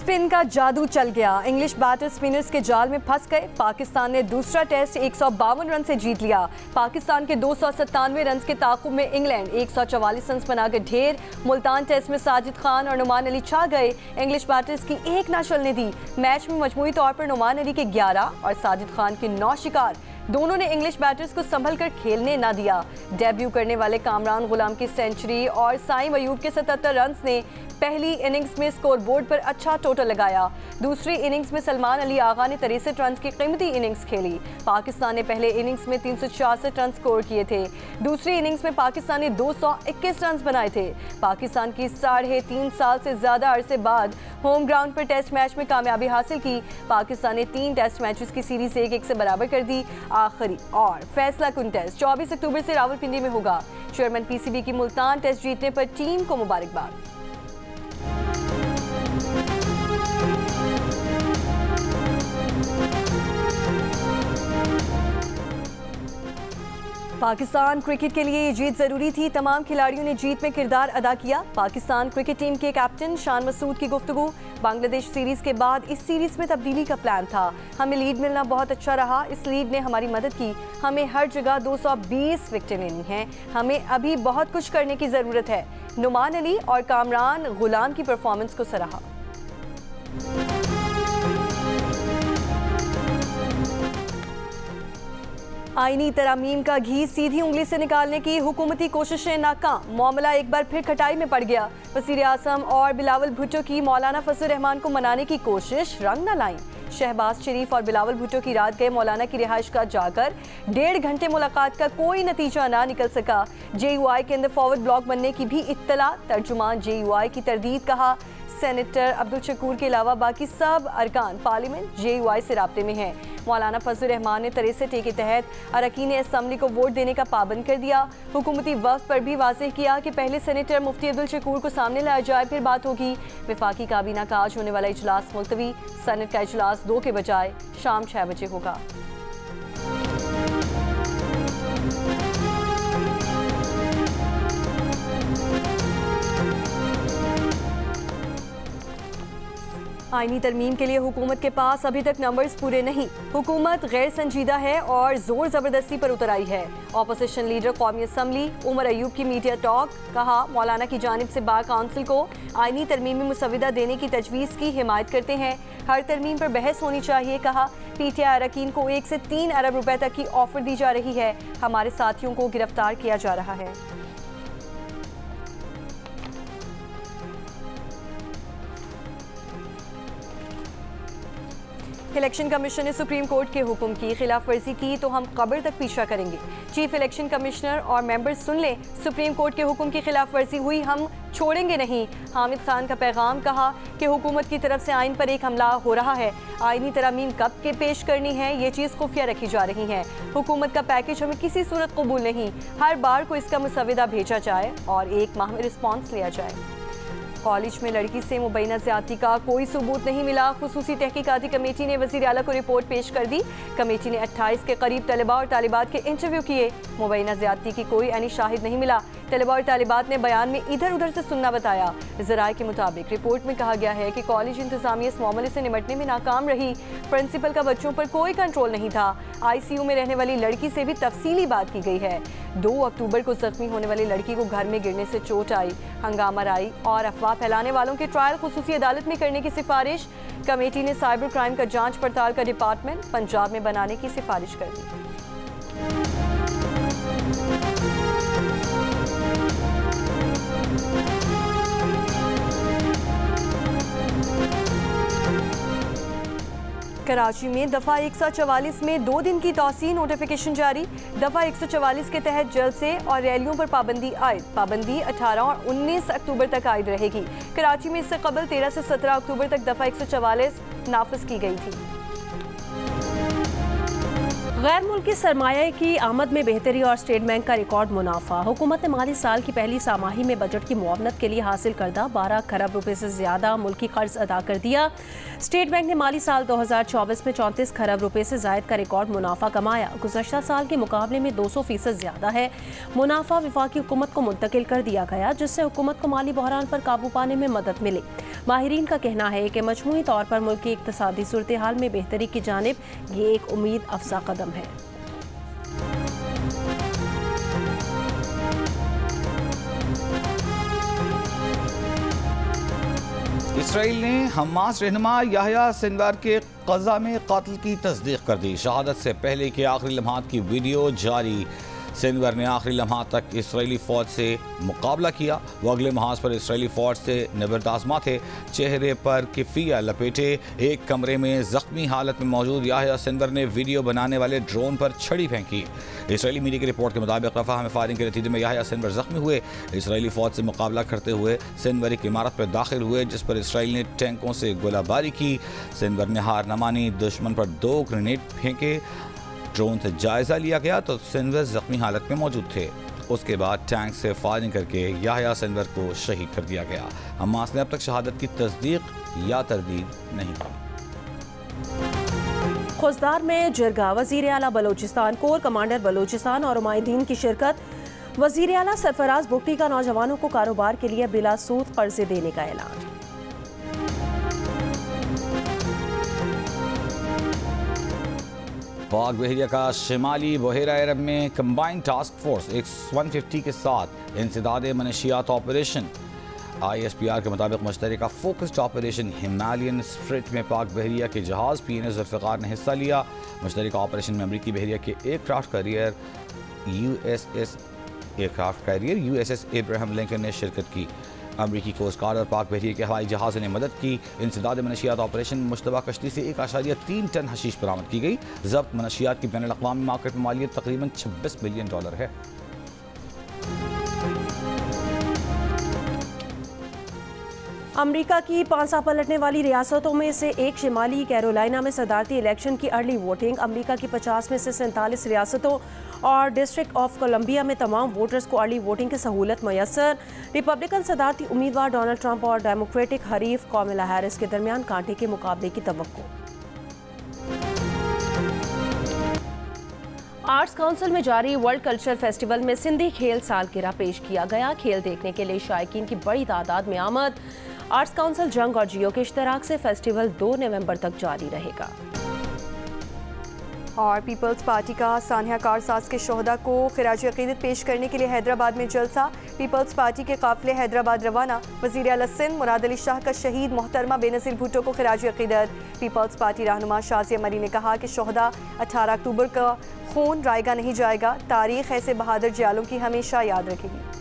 Spin का जादू चल गया। इंग्लिश बैटर स्पिनर्स के जाल में फंस गए। पाकिस्तान ने दूसरा टेस्ट 152 रन से जीत लिया। पाकिस्तान के 297 रन के ताकुब में इंग्लैंड 144 रन बनाकर ढेर। मुल्तान टेस्ट में साजिद खान और नुमान अली छा गए। इंग्लिश बैटर्स की एक ना चलने दी। मैच में मजमूई तौर पर नुमान अली के 11 और साजिद खान के 9 शिकार। दोनों ने इंग्लिश बैटर्स को संभल कर खेलने ना दिया। डेब्यू करने वाले कामरान गुलाम की सेंचुरी और साइम अयूब के 77 रन ने पहली इनिंग्स में स्कोरबोर्ड पर अच्छा टोटल लगाया। दूसरी इनिंग्स में सलमान अली आगा ने 63 रन की कीमती इनिंग्स खेली। पाकिस्तान ने पहले इनिंग्स में 366 रन स्कोर किए थे। दूसरी इनिंग्स में पाकिस्तान ने 221 रन बनाए थे। पाकिस्तान की 3.5 साल से ज्यादा अरसे बाद होम ग्राउंड पर टेस्ट मैच में कामयाबी हासिल की। पाकिस्तान ने 3 टेस्ट मैचेस की सीरीज 1-1 से बराबर कर दी। आखिरी और फैसला कुन टेस्ट 24 अक्टूबर से रावलपिंडी में होगा। चेयरमैन पीसीबी की मुल्तान टेस्ट जीतने पर टीम को मुबारकबाद। पाकिस्तान क्रिकेट के लिए ये जीत जरूरी थी। तमाम खिलाड़ियों ने जीत में किरदार अदा किया। पाकिस्तान क्रिकेट टीम के कैप्टन शान मसूद की गुफ्तगू। बांग्लादेश सीरीज के बाद इस सीरीज में तब्दीली का प्लान था। हमें लीड मिलना बहुत अच्छा रहा। इस लीड ने हमारी मदद की। हमें हर जगह 220 विकेटें लेनी हैं। हमें अभी बहुत कुछ करने की ज़रूरत है। नुमान अली और कामरान गुलाम की परफॉर्मेंस को सराहा। आईनी तरामीम का घी सीधी उंगली से निकालने की हुकूमती कोशिशें नाकाम। मामला एक बार फिर खटाई में पड़ गया। वज़ीर आज़म और बिलावल भुट्टो की मौलाना फजल रहमान को मनाने की कोशिश रंग न लाई। शहबाज शरीफ और बिलावल भुट्टो की रात गए मौलाना की रिहाइश का जाकर 1.5 घंटे मुलाकात का कोई नतीजा ना निकल सका। JUI के अंदर फॉरवर्ड ब्लॉक बनने की भी इत्तला। तर्जुमान JUI की तरदीद। कहा सेनेटर अब्दुल शकूर के अलावा बाकी सब अरकान पार्लियामेंट JUI से राब्ते में हैं। मौलाना फजल रहमान ने 63 के तहत अरकान असम्बली को वोट देने का पाबंद कर दिया। हुकूमती वफ्द पर भी वाज़ेह किया कि पहले सेनेटर मुफ्ती अब्दुल शकूर को सामने लाया जाए, फिर बात होगी। वफाकी काबीना का आज होने वाला इजलास मुलतवी। सेनेट का इजलास 2 के बजाय शाम 6 बजे होगा। आईनी तरमीम के लिए हुकूमत के पास अभी तक नंबर्स पूरे नहीं। हुकूमत गैर संजीदा है और जोर जबरदस्ती पर उतर आई है। ऑपोजिशन लीडर कौमी असम्बली उमर अयूब की मीडिया टॉक। कहा मौलाना की जानिब से बार काउंसिल को आईनी तरमीमी मुसविदा देने की तजवीज़ की हिमायत करते हैं। हर तरमीम पर बहस होनी चाहिए। कहा PTI अरकान को 1 से 3 अरब रुपए तक की ऑफर दी जा रही है। हमारे साथियों को गिरफ्तार किया जा रहा है। इलेक्शन कमीशन ने सुप्रीम कोर्ट के हुक्म की खिलाफ वर्जी की तो हम कब्र तक पीछा करेंगे। चीफ इलेक्शन कमिश्नर और मेंबर्स सुन लें, सुप्रीम कोर्ट के हुक्म की खिलाफ वर्जी हुई हम छोड़ेंगे नहीं। हामिद खान का पैगाम। कहा कि हुकूमत की तरफ से आइन पर एक हमला हो रहा है। आइनी तरामीम कब के पेश करनी है ये चीज़ खुफिया रखी जा रही है। हुकूमत का पैकेज हमें किसी सूरत कबूल नहीं। हर बार को इसका मुसविदा भेजा जाए और 1 माह में रिस्पॉन्स लिया जाए। कॉलेज में लड़की से मुबैना ज़्यादती का कोई सबूत नहीं मिला। खुसूसी तहकीकाती कमेटी ने वज़ीर आला को रिपोर्ट पेश कर दी। कमेटी ने 28 के करीब तलबा और तालिबात के इंटरव्यू किए। मुबैना ज़्यादती की कोई यानी शाहिद नहीं मिला। तलबा और तालिबात ने बयान में इधर उधर से सुनना बताया। ज़राए के मुताबिक रिपोर्ट में कहा गया है कि कॉलेज इंतज़ामिया इस मामले से निपटने में नाकाम रही। प्रिंसिपल का बच्चों पर कोई कंट्रोल नहीं था। ICU में रहने वाली लड़की से भी तफसीली बात की गई है। 2 अक्टूबर को जख्मी होने वाली लड़की को घर में गिरने से चोट आई, हंगामा आई और अफवाह फैलाने वालों के ट्रायल खुसूसी अदालत में करने की सिफारिश। कमेटी ने साइबर क्राइम का जांच पड़ताल का डिपार्टमेंट पंजाब में बनाने की सिफारिश कर दी। कराची में दफ़ा 144 में 2 दिन की तौसीह नोटिफिकेशन जारी। दफ़ा 144 के तहत जलसे और रैलियों पर पाबंदी आयद। पाबंदी 18 और 19 अक्टूबर तक आयद रहेगी। कराची में इससे कबल 13 से 17 अक्टूबर तक दफ़ा 144 नाफिज की गई थी। गैर मुल्की सरमाया की आमद में बेहतरी और स्टेट बैंक का रिकॉर्ड मुनाफा। हुकूमत ने माली साल की पहली सामाही में बजट की मुआवनत के लिए हासिल करदा 12 खरब रुपए से ज्यादा मुल्की कर्ज अदा कर दिया। स्टेट बैंक ने माली साल 2024 में 34 खरब रुपए से जायद का रिकॉर्ड मुनाफा कमाया। गुज़श्ता साल के मुकाबले में 200% ज्यादा है। मुनाफा वफाकी हुकूमत को मुंतकिल कर दिया गया, जिससे हुकूमत को माली बहरान पर काबू पाने में मदद मिले। माहिरीन का कहना है कि मजमूई तौर पर मुल्क की इक्तसादी सूरत हाल में बेहतरी की जानिब ये एक उम्मीद अफजा कदम है। इसराइल ने हमास रहनुमा याह्या सिनवार के क़ज़ा में क़त्ल की तस्दीक कर दी। शहादत से पहले के आखिरी लम्हात की वीडियो जारी। सिनवर ने आखिरी लम्हात तक इसराइली फ़ौज से मुकाबला किया। वो अगले महाज पर इसराइली फ़ौज से निबर्दाज़मा थे। चेहरे पर किफ़िया लपेटे एक कमरे में ज़ख्मी हालत में मौजूद याह्या सिनवर ने वीडियो बनाने वाले ड्रोन पर छड़ी फेंकी। इसराइली मीडिया की रिपोर्ट के मुताबिक रफ़ा में फायरिंग के नतीजे में याह्या सिनवर ज़ख्मी हुए। इसराइली फ़ौज से मुकाबला करते हुए सिनवर एक इमारत पर दाखिल हुए, जिस पर इसराइल ने टैंकों से गोलाबारी की। सिनवर ने हार न मानी, दुश्मन पर 2 ग्रेनेड फेंके। ड्रोन से जायजा लिया गया तो सिनवर जख्मी हालत में मौजूद थे। उसके बाद टैंक से फायरिंग करके याह्या सिनवर को शहीद कर दिया गया। हमास ने अब तक शहादत की तस्दीक या तरदीद नहीं की। खुजदार में जिरगा वज़ीर आला बलोचिस्तान, कोर कमांडर बलोचिस्तान और उमायदीन की शिरकत। वज़ीर आला सरफराज बुगटी का नौजवानों को कारोबार के लिए बिला सूद कर्जे देने का ऐलान। पाक बहरिया का शिमाली बहेरा अरब में कंबाइंड टास्क फोर्स 150 के साथ इंसदाद मनशियात ऑपरेशन। ISPR के मुताबिक मुश्तरका फोकस्ड ऑपरेशन हिमालयन स्प्रिट में पाक बहरिया के जहाज़ PNS ज़ुल्फ़िकार ने हिस्सा लिया। मुश्तरका ऑपरेशन में अमरीकी बहरिया के aircraft carrier USS Abraham Lincoln ने शिरकत की। अमरीकी कोस्ट गार्ड और पाक बहरिया के हवाई जहाज़ों ने मदद की। इंसदाद मनशियात ऑपरेशन में मुश्तबा कश्ती से 1.3 टन हशीश बरामद की गई। जब्त मनशियात की बैनुल अक़वामी मार्केट में मालियत तकरीबन $26 बिलियन है। अमरीका की 5 पलटने वाली रियासतों में से एक शिमाली कैरोलिना में सदारती इलेक्शन की अर्ली वोटिंग। अमरीका की 50 में से 47 रियासतों और डिस्ट्रिक्ट ऑफ कोलंबिया में तमाम वोटर्स को अर्ली वोटिंग की सहूलत मैसर। रिपब्लिकन सदारती उम्मीदवार डोनाल्ड ट्रंप और डेमोक्रेटिक हरीफ कामला हैरिस के दरमियान कांटे के मुकाबले की तवक्को। आर्ट्स काउंसिल में जारी वर्ल्ड कल्चरल फेस्टिवल में सिंधी खेल सालगिरह पेश किया गया। खेल देखने के लिए शायकीन की बड़ी तादाद में आमद। आर्ट्स काउंसिल जंग और जियो के इश्तराक से फेस्टिवल 2 नवंबर तक जारी रहेगा। और पीपल्स पार्टी का सानिया कारसाज के शोहदा को खिराज अकीदत पेश करने के लिए हैदराबाद में जलसा। पीपल्स पार्टी के काफिले हैदराबाद रवाना। वज़ीर आला सिंध मुराद अली शाह का शहीद मोहतरमा बेनज़ीर भुट्टो को खिराज अकीदत। पीपल्स पार्टी रहनुमा शाज़िया मरी ने कहा कि शोहदा 18 अक्टूबर का खून रायगा नहीं जाएगा। तारीख ऐसे बहादुर जियालों की हमेशा याद रखेगी।